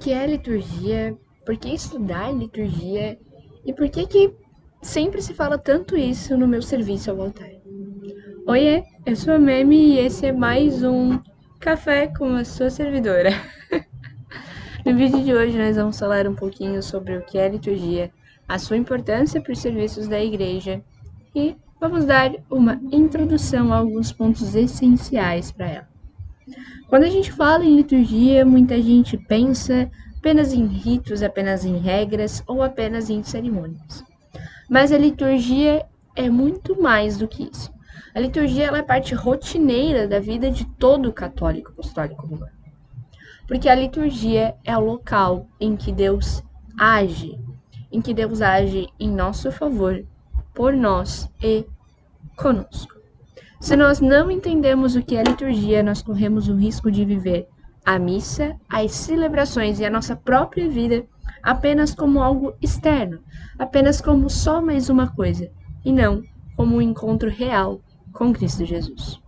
que é liturgia, por que estudar liturgia e por que sempre se fala tanto isso no meu serviço ao altar. Oiê, eu sou a Memi e esse é mais um Café com a sua servidora. No vídeo de hoje nós vamos falar um pouquinho sobre o que é liturgia, a sua importância para os serviços da igreja e vamos dar uma introdução a alguns pontos essenciais para ela. Quando a gente fala em liturgia, muita gente pensa apenas em ritos, apenas em regras ou apenas em cerimônias. Mas a liturgia é muito mais do que isso. A liturgia ela é parte rotineira da vida de todo católico apostólico romano. Porque a liturgia é o local em que Deus age em nosso favor, por nós e conosco. Se nós não entendemos o que é liturgia, nós corremos o risco de viver a missa, as celebrações e a nossa própria vida apenas como algo externo, apenas como só mais uma coisa, e não como um encontro real com Cristo Jesus.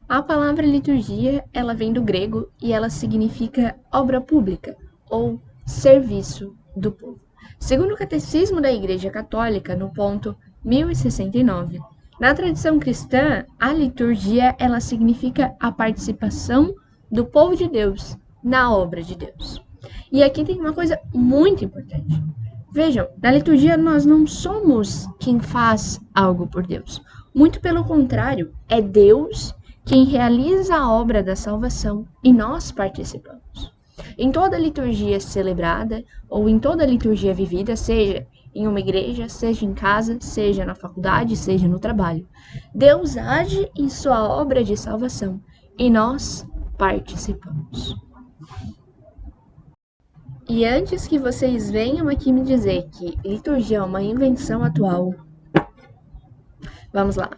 A palavra liturgia, ela vem do grego e ela significa obra pública ou serviço do povo. Segundo o Catecismo da Igreja Católica, no ponto 1069, na tradição cristã, a liturgia ela significa a participação do povo de Deus na obra de Deus. E aqui tem uma coisa muito importante. Vejam, na liturgia nós não somos quem faz algo por Deus. Muito pelo contrário, é Deus quem realiza a obra da salvação e nós participamos. Em toda liturgia celebrada ou em toda liturgia vivida, seja em uma igreja, seja em casa, seja na faculdade, seja no trabalho, Deus age em sua obra de salvação e nós participamos. E antes que vocês venham aqui me dizer que liturgia é uma invenção atual, vamos lá.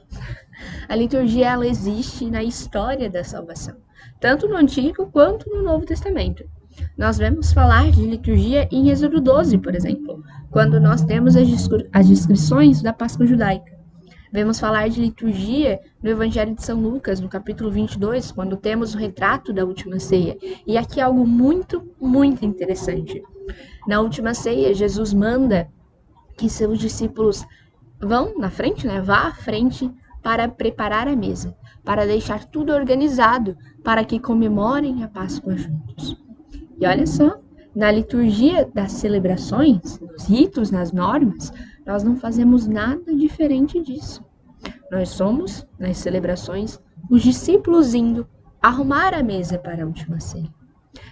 A liturgia ela existe na história da salvação, tanto no Antigo quanto no Novo Testamento. Nós vemos falar de liturgia em Êxodo 12, por exemplo, quando nós temos as descrições da Páscoa judaica. Vemos falar de liturgia no Evangelho de São Lucas, no capítulo 22, quando temos o retrato da última ceia. E aqui é algo muito, muito interessante. Na última ceia, Jesus manda que seus discípulos vão na frente, vá à frente para preparar a mesa, para deixar tudo organizado, para que comemorem a Páscoa juntos. E olha só, na liturgia das celebrações, nos ritos, nas normas, nós não fazemos nada diferente disso. Nós somos, nas celebrações, os discípulos indo arrumar a mesa para a última ceia.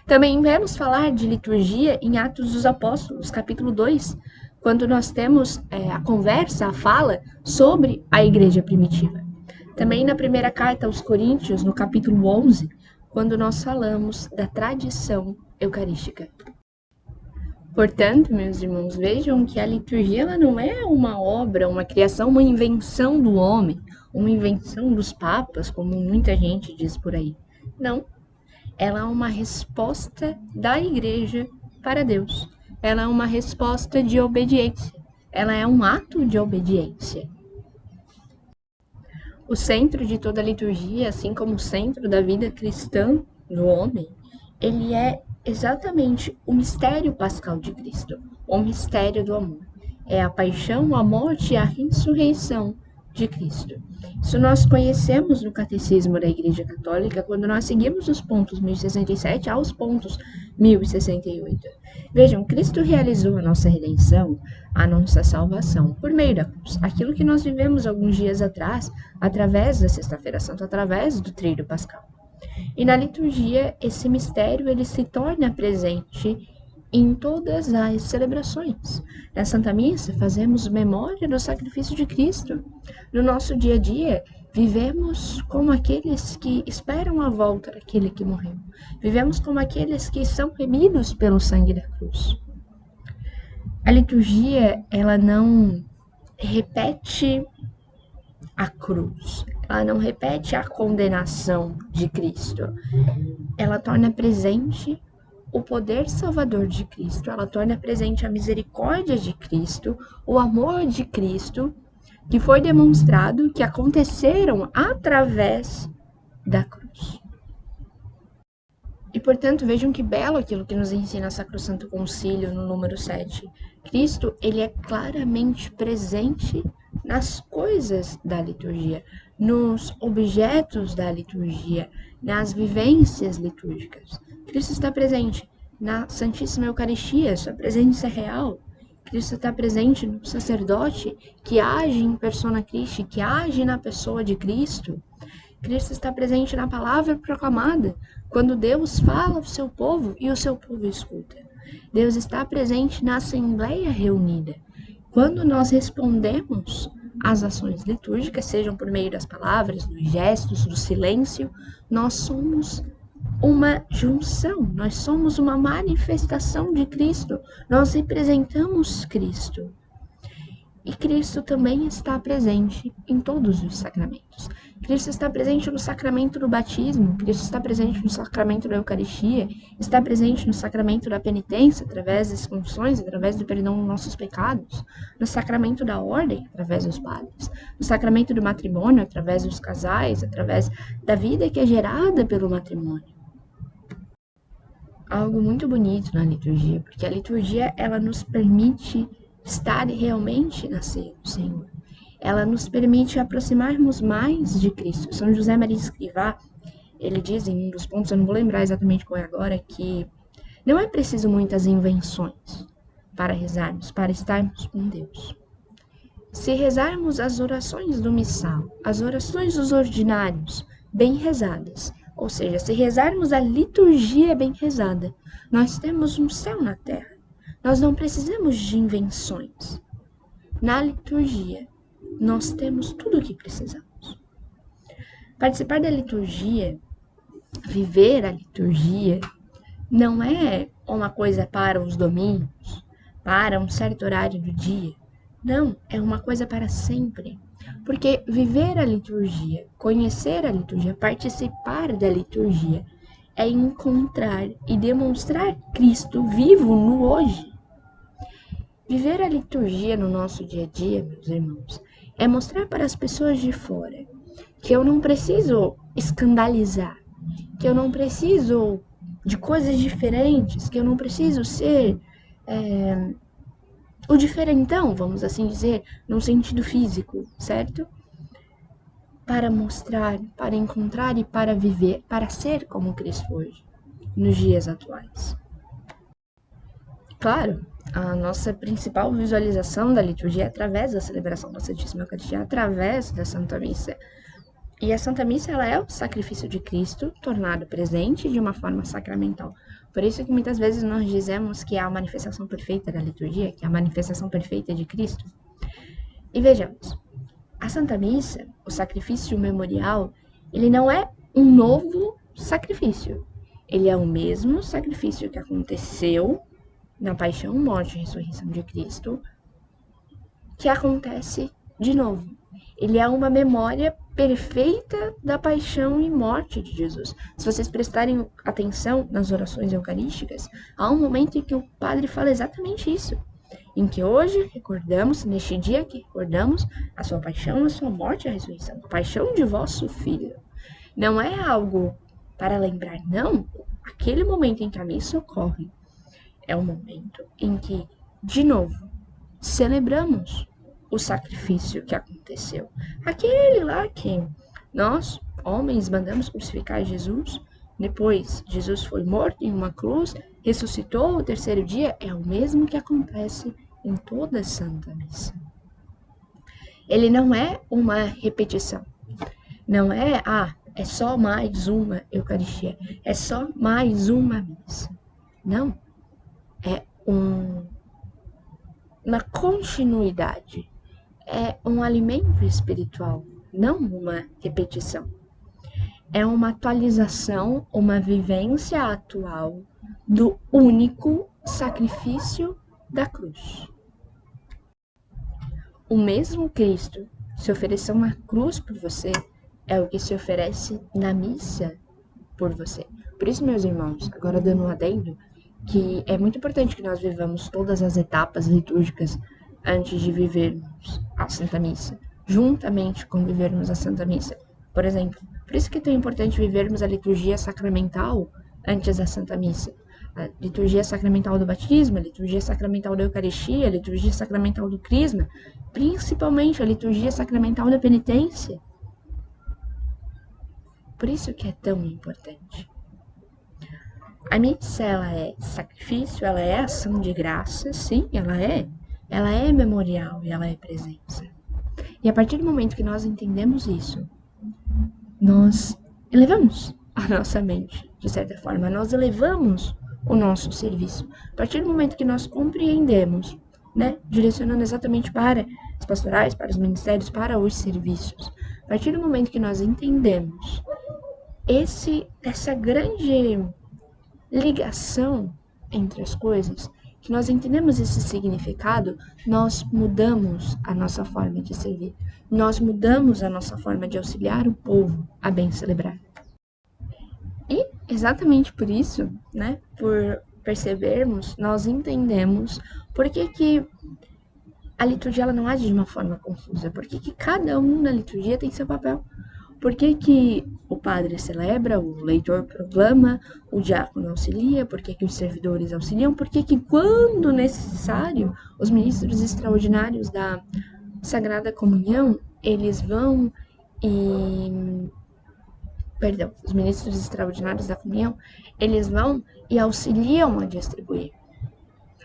Também vemos falar de liturgia em Atos dos Apóstolos, capítulo 2, quando nós temos a conversa, a fala sobre a igreja primitiva. Também na primeira carta aos Coríntios, no capítulo 11, quando nós falamos da tradição eucarística. Portanto, meus irmãos, vejam que a liturgia ela não é uma obra, uma criação, uma invenção do homem, uma invenção dos papas, como muita gente diz por aí. Não. Ela é uma resposta da igreja para Deus. Ela é uma resposta de obediência. Ela é um ato de obediência. O centro de toda a liturgia, assim como o centro da vida cristã do homem, ele é exatamente o mistério pascal de Cristo, o mistério do amor. É a paixão, a morte e a ressurreição de Cristo. Isso nós conhecemos no Catecismo da Igreja Católica quando nós seguimos os pontos 1067 aos pontos 1068. Vejam, Cristo realizou a nossa redenção, a nossa salvação, por meio da cruz. Aquilo que nós vivemos alguns dias atrás, através da Sexta-feira Santa, através do Tríduo Pascal. E na liturgia, esse mistério ele se torna presente em todas as celebrações. Na Santa Missa, fazemos memória do sacrifício de Cristo. No nosso dia a dia, vivemos como aqueles que esperam a volta daquele que morreu. Vivemos como aqueles que são remidos pelo sangue da cruz. A liturgia, ela não repete a cruz. Ela não repete a condenação de Cristo. Ela torna presente o poder salvador de Cristo, ela torna presente a misericórdia de Cristo, o amor de Cristo, que foi demonstrado, que aconteceram através da cruz. E, portanto, vejam que belo aquilo que nos ensina o Sacrosanto Concílio no número 7. Cristo, ele é claramente presente nas coisas da liturgia, nos objetos da liturgia, nas vivências litúrgicas. Cristo está presente na Santíssima Eucaristia, sua presença é real. Cristo está presente no sacerdote que age em persona Christi, que age na pessoa de Cristo. Cristo está presente na palavra proclamada, quando Deus fala ao seu povo e o seu povo escuta. Deus está presente na assembleia reunida. Quando nós respondemos às ações litúrgicas, sejam por meio das palavras, dos gestos, do silêncio, nós somos uma junção, nós somos uma manifestação de Cristo, nós representamos Cristo. E Cristo também está presente em todos os sacramentos. Cristo está presente no sacramento do batismo, Cristo está presente no sacramento da Eucaristia, está presente no sacramento da penitência, através das confissões, através do perdão dos nossos pecados, no sacramento da ordem, através dos padres, no sacramento do matrimônio, através dos casais, através da vida que é gerada pelo matrimônio. Algo muito bonito na liturgia, porque a liturgia, ela nos permite estar realmente na ceia do Senhor. Ela nos permite aproximarmos mais de Cristo. São José Maria Escrivá, ele diz em um dos pontos, eu não vou lembrar exatamente qual é agora, que não é preciso muitas invenções para rezarmos, para estarmos com Deus. Se rezarmos as orações do missal, as orações dos ordinários, bem rezadas, ou seja, se rezarmos a liturgia bem rezada, nós temos um céu na terra. Nós não precisamos de invenções. Na liturgia, nós temos tudo o que precisamos. Participar da liturgia, viver a liturgia, não é uma coisa para os domingos, para um certo horário do dia. Não, é uma coisa para sempre. Porque viver a liturgia, conhecer a liturgia, participar da liturgia, é encontrar e demonstrar Cristo vivo no hoje. Viver a liturgia no nosso dia a dia, meus irmãos, é mostrar para as pessoas de fora que eu não preciso escandalizar, que eu não preciso de coisas diferentes, que eu não preciso ser o diferentão, vamos assim dizer, num sentido físico, certo? Para mostrar, para encontrar e para viver, para ser como Cristo hoje, nos dias atuais. Claro, a nossa principal visualização da liturgia é através da celebração da Santíssima Eucaristia, através da Santa Missa. E a Santa Missa, ela é o sacrifício de Cristo tornado presente de uma forma sacramental. Por isso que muitas vezes nós dizemos que é a manifestação perfeita da liturgia, que é a manifestação perfeita de Cristo. E vejamos, a Santa Missa, o sacrifício memorial, ele não é um novo sacrifício. Ele é o mesmo sacrifício que aconteceu na paixão, morte e ressurreição de Cristo, que acontece de novo. Ele é uma memória perfeita da paixão e morte de Jesus. Se vocês prestarem atenção nas orações eucarísticas, há um momento em que o padre fala exatamente isso, em que hoje recordamos, neste dia que recordamos a sua paixão, a sua morte e a ressurreição, a paixão de vosso Filho. Não é algo para lembrar, não. Aquele momento em que a missa ocorre é o momento em que, de novo, celebramos o sacrifício que aconteceu. Aquele lá que nós, homens, mandamos crucificar Jesus, depois Jesus foi morto em uma cruz, ressuscitou o terceiro dia, é o mesmo que acontece em toda a Santa Missa. Ele não é uma repetição, não é, é só mais uma Eucaristia, é só mais uma missa. Não, é uma continuidade, é um alimento espiritual, não uma repetição. É uma atualização, uma vivência atual do único sacrifício da cruz. O mesmo Cristo se ofereceu na cruz por você, é o que se oferece na missa por você. Por isso, meus irmãos, agora dando um adendo, que é muito importante que nós vivamos todas as etapas litúrgicas antes de vivermos a Santa Missa, juntamente com vivermos a Santa Missa. Por exemplo, por isso que é tão importante vivermos a liturgia sacramental antes da Santa Missa. A liturgia sacramental do batismo, a liturgia sacramental da Eucaristia, a liturgia sacramental do Crisma, principalmente a liturgia sacramental da penitência. Por isso que é tão importante. A missa, ela é sacrifício, ela é ação de graça, sim, ela é memorial e ela é presença. E a partir do momento que nós entendemos isso, nós elevamos a nossa mente, de certa forma, nós elevamos o nosso serviço. A partir do momento que nós compreendemos, né, direcionando exatamente para as pastorais, para os ministérios, para os serviços, a partir do momento que nós entendemos essa grande ligação entre as coisas, que nós entendemos esse significado, nós mudamos a nossa forma de servir. Nós mudamos a nossa forma de auxiliar o povo a bem celebrar. E exatamente por isso, né, por percebermos, nós entendemos por que a liturgia ela não age de uma forma confusa, por que cada um na liturgia tem seu papel. Por que o padre celebra, o leitor proclama, o diácono auxilia, por que os servidores auxiliam, por que quando necessário, os ministros extraordinários da Sagrada Comunhão, eles vão os ministros extraordinários da comunhão, eles vão e auxiliam a distribuir.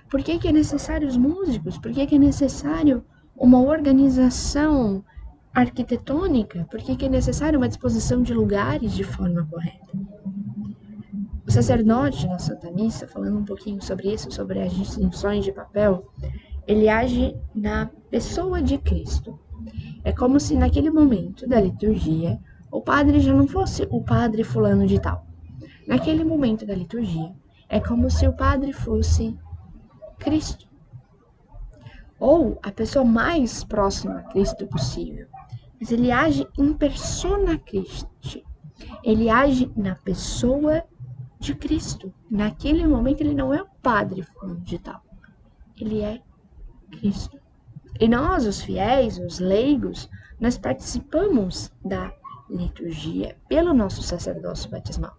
Por que é necessário os músicos? Por que é necessário uma organização arquitetônica? Por que é necessário uma disposição de lugares de forma correta? O sacerdote na Santa Missa, falando um pouquinho sobre isso, sobre as distinções de papel, ele age na pessoa de Cristo. É como se naquele momento da liturgia, o padre já não fosse o padre fulano de tal. Naquele momento da liturgia, é como se o padre fosse Cristo. Ou a pessoa mais próxima a Cristo possível. Mas ele age em persona Christi. Ele age na pessoa de Cristo. Naquele momento ele não é o padre fulano de tal. Ele é Cristo. E nós, os fiéis, os leigos, nós participamos da liturgia pelo nosso sacerdócio batismal.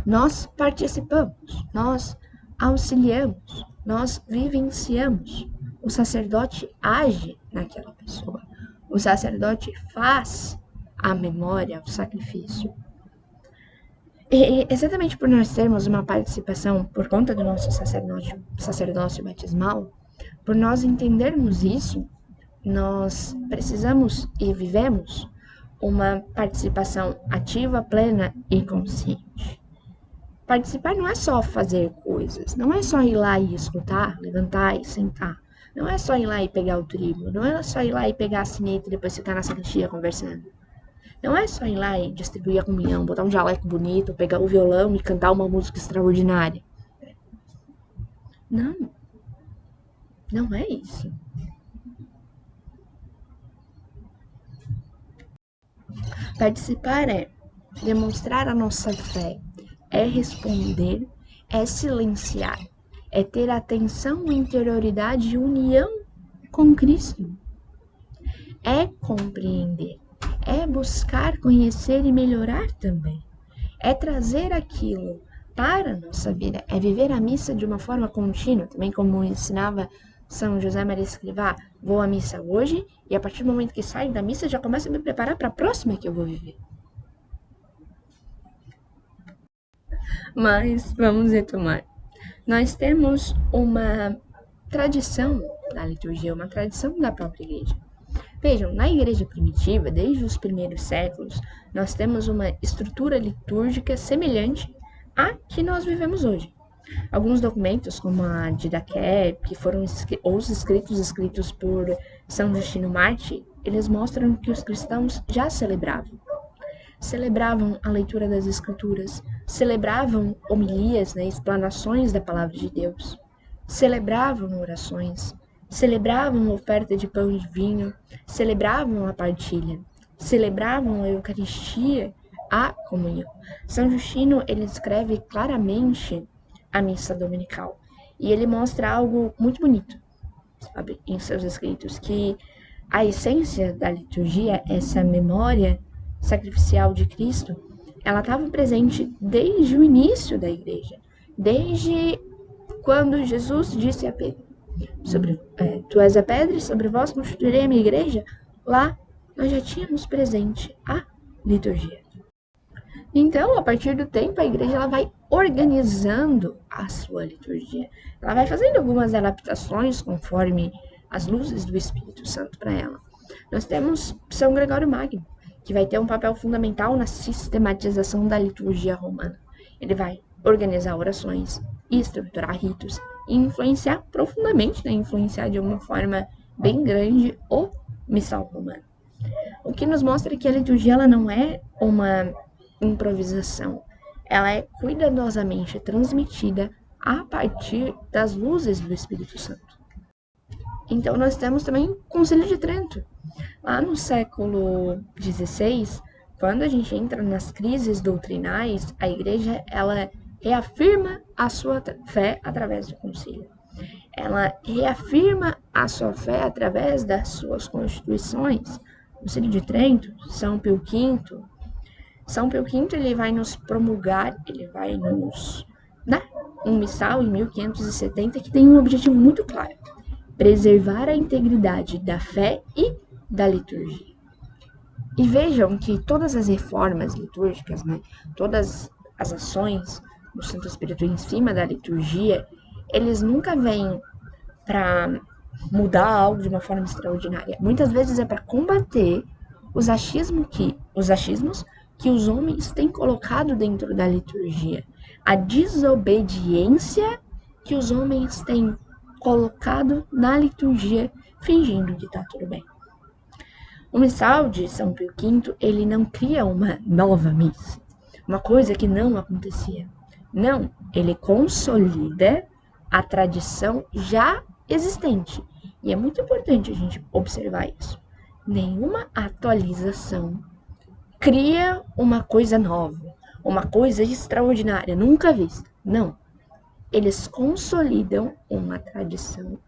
Nós participamos, nós auxiliamos, nós vivenciamos. O sacerdote age naquela pessoa. O sacerdote faz a memória, o sacrifício. E exatamente por nós termos uma participação por conta do nosso sacerdócio batismal, por nós entendermos isso, nós precisamos e vivemos uma participação ativa, plena e consciente. Participar não é só fazer coisas, não é só ir lá e escutar, levantar e sentar, não é só ir lá e pegar o trigo, não é só ir lá e pegar a sineta e depois ficar na sacristia conversando. Não é só ir lá e distribuir a comunhão, botar um jaleco bonito, pegar o violão e cantar uma música extraordinária. Não. Não é isso. Participar é demonstrar a nossa fé, é responder, é silenciar, é ter atenção, interioridade e união com Cristo. É compreender, é buscar conhecer e melhorar também. É trazer aquilo para a nossa vida, é viver a missa de uma forma contínua, também como ensinava São José Maria Escrivá, vou à missa hoje e a partir do momento que saio da missa já começo a me preparar para a próxima que eu vou viver. Mas vamos retomar. Nós temos uma tradição da liturgia, uma tradição da própria igreja. Vejam, na igreja primitiva, desde os primeiros séculos, nós temos uma estrutura litúrgica semelhante à que nós vivemos hoje. Alguns documentos, como a Didaqué, que foram os escritos por São Justino Mártir, eles mostram que os cristãos já celebravam. Celebravam a leitura das escrituras, celebravam homilias, né, explanações da palavra de Deus, celebravam orações, celebravam a oferta de pão e vinho, celebravam a partilha, celebravam a Eucaristia, a comunhão. São Justino, ele escreve claramente a missa dominical e ele mostra algo muito bonito, sabe, em seus escritos, que a essência da liturgia, essa memória sacrificial de Cristo, ela estava presente desde o início da igreja, desde quando Jesus disse a Pedro, tu és a pedra e sobre vós construirei a minha igreja. Lá nós já tínhamos presente a liturgia. Então, a partir do tempo, a igreja ela vai organizando a sua liturgia. Ela vai fazendo algumas adaptações conforme as luzes do Espírito Santo para ela. Nós temos São Gregório Magno, que vai ter um papel fundamental na sistematização da liturgia romana. Ele vai organizar orações, estruturar ritos e influenciar profundamente, influenciar de uma forma bem grande o missal romano. O que nos mostra que a liturgia ela não é uma improvisação, ela é cuidadosamente transmitida a partir das luzes do Espírito Santo. Então nós temos também o Concílio de Trento. Lá no século XVI, quando a gente entra nas crises doutrinais, a igreja ela reafirma a sua fé através do concílio. Ela reafirma a sua fé através das suas constituições. O Concílio de Trento, São Pio V ele vai nos promulgar, ele vai nos dar um missal em 1570 que tem um objetivo muito claro: preservar a integridade da fé e da liturgia. E vejam que todas as reformas litúrgicas, todas as ações do Santo Espírito em cima da liturgia, eles nunca vêm para mudar algo de uma forma extraordinária. Muitas vezes é para combater os achismos que os homens têm colocado dentro da liturgia, a desobediência que os homens têm colocado na liturgia, fingindo que está tudo bem. O missal de São Pio V, ele não cria uma nova missa, uma coisa que não acontecia. Não, ele consolida a tradição já existente. E é muito importante a gente observar isso. Nenhuma atualização cria uma coisa nova, uma coisa extraordinária, nunca vista. Não. Eles consolidam uma tradição,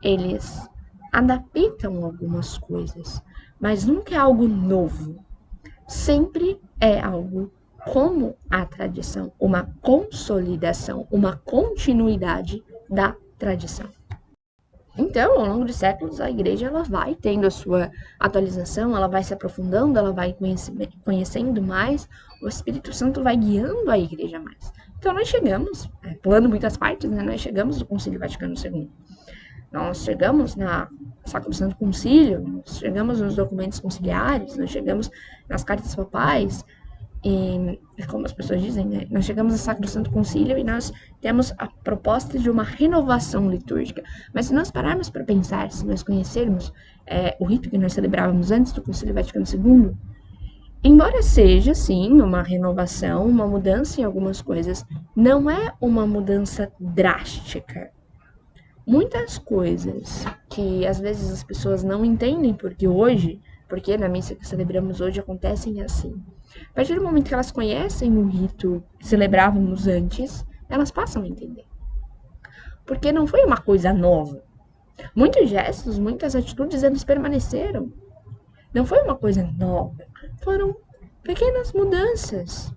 eles adaptam algumas coisas, mas nunca é algo novo. Sempre é algo como a tradição, uma consolidação, uma continuidade da tradição. Então, ao longo dos séculos, a igreja ela vai tendo a sua atualização, ela vai se aprofundando, ela vai conhecendo mais, o Espírito Santo vai guiando a igreja mais. Então, nós chegamos, pulando muitas partes, nós chegamos no Concílio Vaticano II. Nós chegamos na Sacrosanto Concílio, nós chegamos nos documentos conciliares, nós chegamos nas cartas papais, e como as pessoas dizem, nós chegamos ao Sacrosanto Concílio e nós temos a proposta de uma renovação litúrgica. Mas se nós pararmos para pensar, se nós conhecermos o rito que nós celebrávamos antes do Concílio Vaticano II, embora seja, sim, uma renovação, uma mudança em algumas coisas, não é uma mudança drástica. Muitas coisas que às vezes as pessoas não entendem porque na missa que celebramos hoje acontecem assim. A partir do momento que elas conhecem o rito que celebrávamos antes, elas passam a entender. Porque não foi uma coisa nova. Muitos gestos, muitas atitudes, eles permaneceram. Não foi uma coisa nova. Foram pequenas mudanças.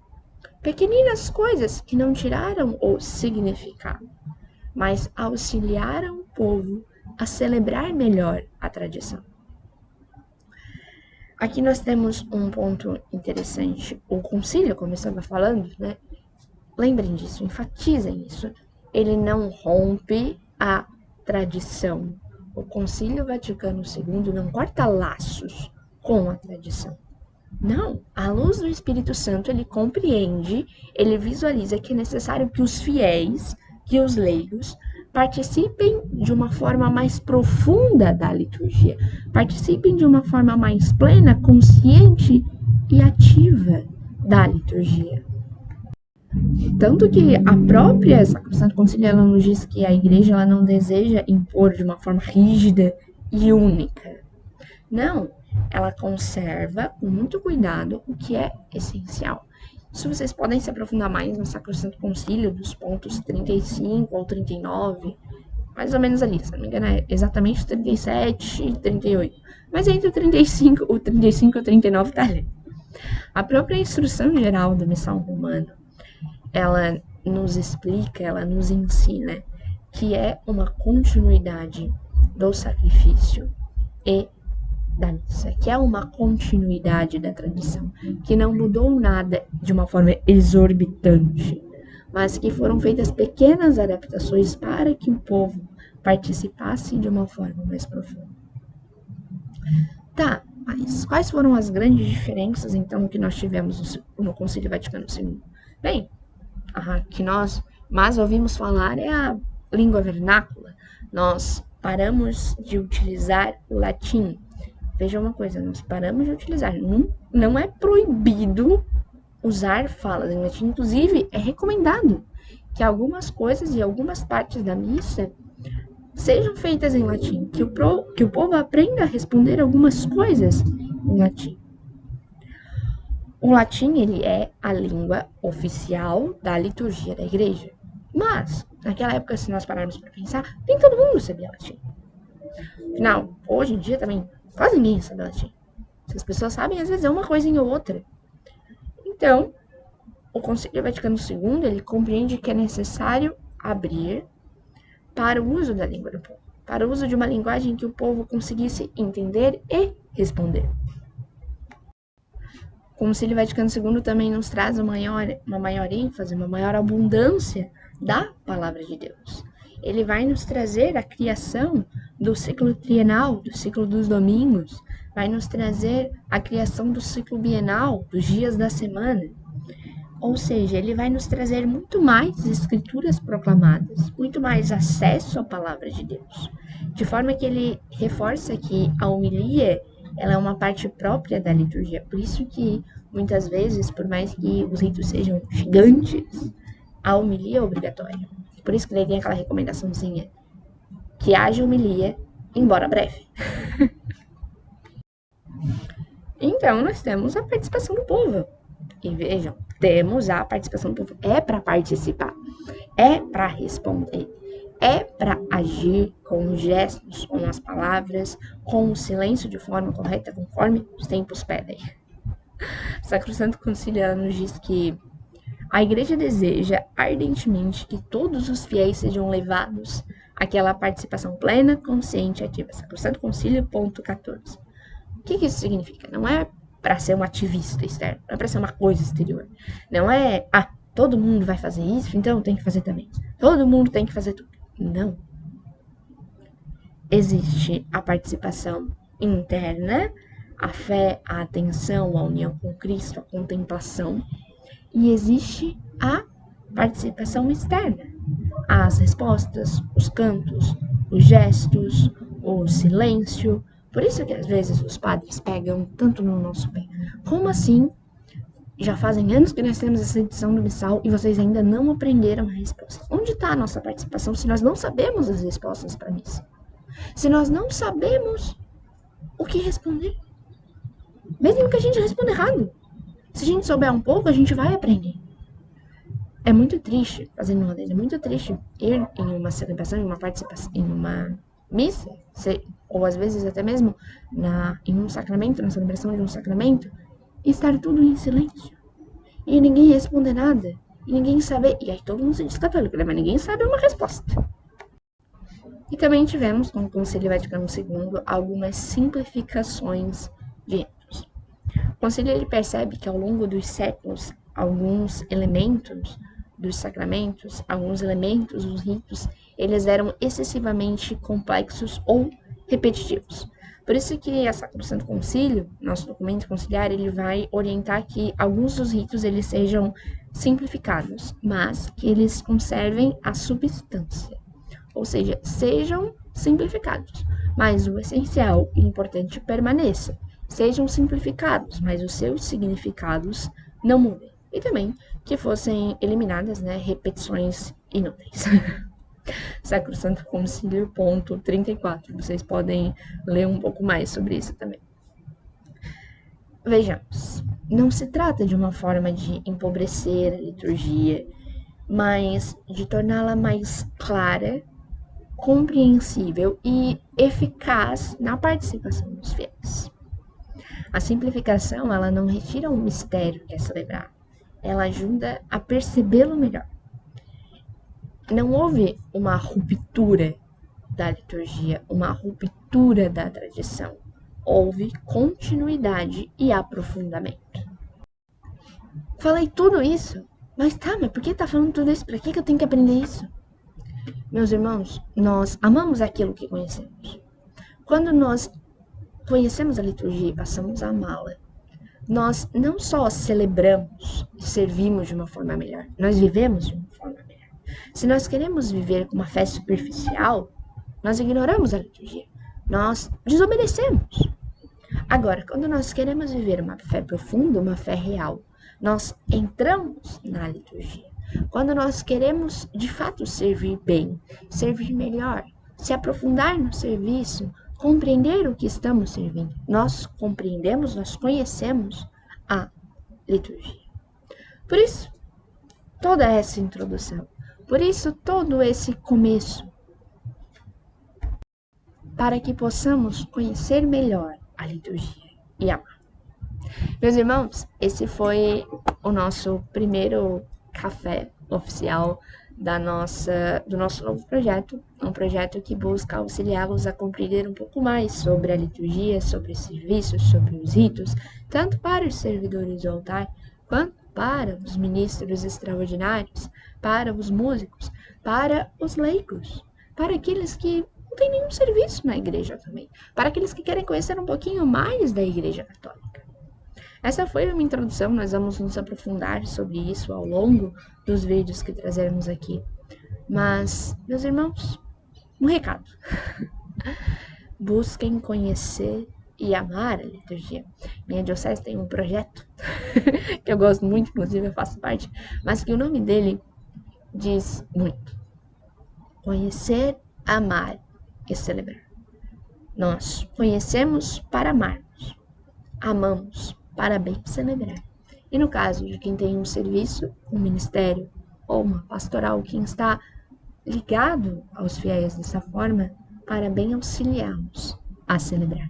Pequeninas coisas que não tiraram o significado, mas auxiliaram o povo a celebrar melhor a tradição. Aqui nós temos um ponto interessante. O concílio, como eu estava falando, lembrem disso, enfatizem isso. Ele não rompe a tradição. O Concílio Vaticano II não corta laços com a tradição. Não, à luz do Espírito Santo, ele compreende, ele visualiza que é necessário que os fiéis, que os leigos, participem de uma forma mais profunda da liturgia, participem de uma forma mais plena, consciente e ativa da liturgia. Tanto que a própria Sacrosanto Concílio ela nos diz que a igreja ela não deseja impor de uma forma rígida e única. Não, ela conserva com muito cuidado o que é essencial. Isso vocês podem se aprofundar mais no Sacrosanto Concílio, dos pontos 35 ou 39, mais ou menos ali, se não me engano é exatamente 37 e 38. Mas entre o 35 e o 39 tá ali. A própria instrução geral do Missal Romano, ela nos explica, ela nos ensina que é uma continuidade do sacrifício e da missa, que é uma continuidade da tradição, que não mudou nada de uma forma exorbitante, mas que foram feitas pequenas adaptações para que o povo participasse de uma forma mais profunda. Tá, mas quais foram as grandes diferenças, então, que nós tivemos no Concílio Vaticano II? Bem, a que nós mais ouvimos falar é a língua vernácula. Nós paramos de utilizar o latim. Veja uma coisa, nós paramos de utilizar. Não é proibido usar falas em latim. Inclusive, é recomendado que algumas coisas e algumas partes da missa sejam feitas em latim, que o povo aprenda a responder algumas coisas em latim. O latim, ele é a língua oficial da liturgia da igreja. Mas, naquela época, se nós pararmos para pensar, nem todo mundo sabia latim. Afinal, hoje em dia também, quase ninguém sabe latim. Se as pessoas sabem, às vezes é uma coisinha ou outra. Então, o Concílio Vaticano II, ele compreende que é necessário abrir para o uso da língua do povo, para o uso de uma linguagem que o povo conseguisse entender e responder. O Concílio Vaticano II também nos traz uma maior ênfase, uma maior abundância da palavra de Deus. Ele vai nos trazer a criação do ciclo trienal, do ciclo dos domingos, vai nos trazer a criação do ciclo bienal, dos dias da semana. Ou seja, ele vai nos trazer muito mais escrituras proclamadas, muito mais acesso à palavra de Deus. De forma que ele reforça que a homilia, ela é uma parte própria da liturgia. Por isso que, muitas vezes, por mais que os ritos sejam gigantes, a homilia é obrigatória. Por isso que ele tem aquela recomendaçãozinha, que haja homilia, embora breve. Então, nós temos a participação do povo. E vejam, temos a participação do povo. É para participar, é para responder, é para agir com gestos, com as palavras, com o silêncio de forma correta, conforme os tempos pedem. Sacrosanto Concílio nos diz que a Igreja deseja ardentemente que todos os fiéis sejam levados àquela participação plena, consciente e ativa. Sacrosanto Concílio, ponto 14. O que isso significa? Não é para ser um ativista externo, não é para ser uma coisa exterior. Não é, todo mundo vai fazer isso, então tem que fazer também. Todo mundo tem que fazer tudo. Não. Existe a participação interna, a fé, a atenção, a união com Cristo, a contemplação. E existe a participação externa, as respostas, os cantos, os gestos, o silêncio. Por isso que às vezes os padres pegam tanto no nosso pé. Como assim? Já fazem anos que nós temos essa edição do missal e vocês ainda não aprenderam a resposta. Onde está a nossa participação se nós não sabemos as respostas para a missa? Se nós não sabemos o que responder? Mesmo que a gente responda errado. Se a gente souber um pouco, a gente vai aprender. É muito triste, fazendo uma é muito triste ir em uma celebração, em uma participação, em uma missa, ou às vezes até mesmo em um sacramento, na celebração de um sacramento, e estar tudo em silêncio. E ninguém responder nada. E ninguém saber. E aí todo mundo se diz católico, né? Mas ninguém sabe uma resposta. E também tivemos, com o Concílio Vaticano II, algumas simplificações de ritos. O Concílio ele percebe que ao longo dos séculos, alguns elementos dos sacramentos, alguns elementos dos ritos, eles eram excessivamente complexos ou repetitivos. Por isso que a Sacrosanto Concílio, nosso documento conciliar, ele vai orientar que alguns dos ritos eles sejam simplificados, mas que eles conservem a substância. Ou seja, sejam simplificados, mas o essencial e importante permaneça. Sejam simplificados, mas os seus significados não mudem. E também que fossem eliminadas, repetições inúteis. Sacrosanto Concílio, ponto 34. Vocês podem ler um pouco mais sobre isso também. Vejamos, não se trata de uma forma de empobrecer a liturgia, mas de torná-la mais clara, compreensível e eficaz na participação dos fiéis. A simplificação, ela não retira o mistério que é celebrado, ela ajuda a percebê-lo melhor. Não houve uma ruptura da liturgia, uma ruptura da tradição. Houve continuidade e aprofundamento. Falei tudo isso, mas por que tá falando tudo isso? Pra que eu tenho que aprender isso? Meus irmãos, nós amamos aquilo que conhecemos. Quando nós conhecemos a liturgia e passamos a amá-la, nós não só celebramos e servimos de uma forma melhor, nós vivemos de uma forma melhor. Se nós queremos viver com uma fé superficial, nós ignoramos a liturgia, nós desobedecemos. Agora, quando nós queremos viver uma fé profunda, uma fé real, nós entramos na liturgia. Quando nós queremos, de fato, servir bem, servir melhor, se aprofundar no serviço, compreender o que estamos servindo, nós compreendemos, nós conhecemos a liturgia. Por isso, toda essa introdução, por isso, todo esse começo, para que possamos conhecer melhor a liturgia e amar. Meus irmãos, esse foi o nosso primeiro café oficial do nosso novo projeto, um projeto que busca auxiliá-los a compreender um pouco mais sobre a liturgia, sobre os serviços, sobre os ritos, tanto para os servidores do altar, quanto para os ministros extraordinários, para os músicos, para os leigos, para aqueles que não têm nenhum serviço na igreja também, para aqueles que querem conhecer um pouquinho mais da Igreja Católica. Essa foi uma introdução, nós vamos nos aprofundar sobre isso ao longo dos vídeos que trazermos aqui. Mas, meus irmãos, um recado. Busquem conhecer e amar a liturgia. Minha diocese tem um projeto que eu gosto muito, inclusive eu faço parte, mas que o nome dele diz muito. Conhecer, amar e celebrar. Nós conhecemos para amarmos, amamos para bem celebrar. E no caso de quem tem um serviço, um ministério ou uma pastoral, quem está ligado aos fiéis dessa forma, para bem auxiliá-los a celebrar.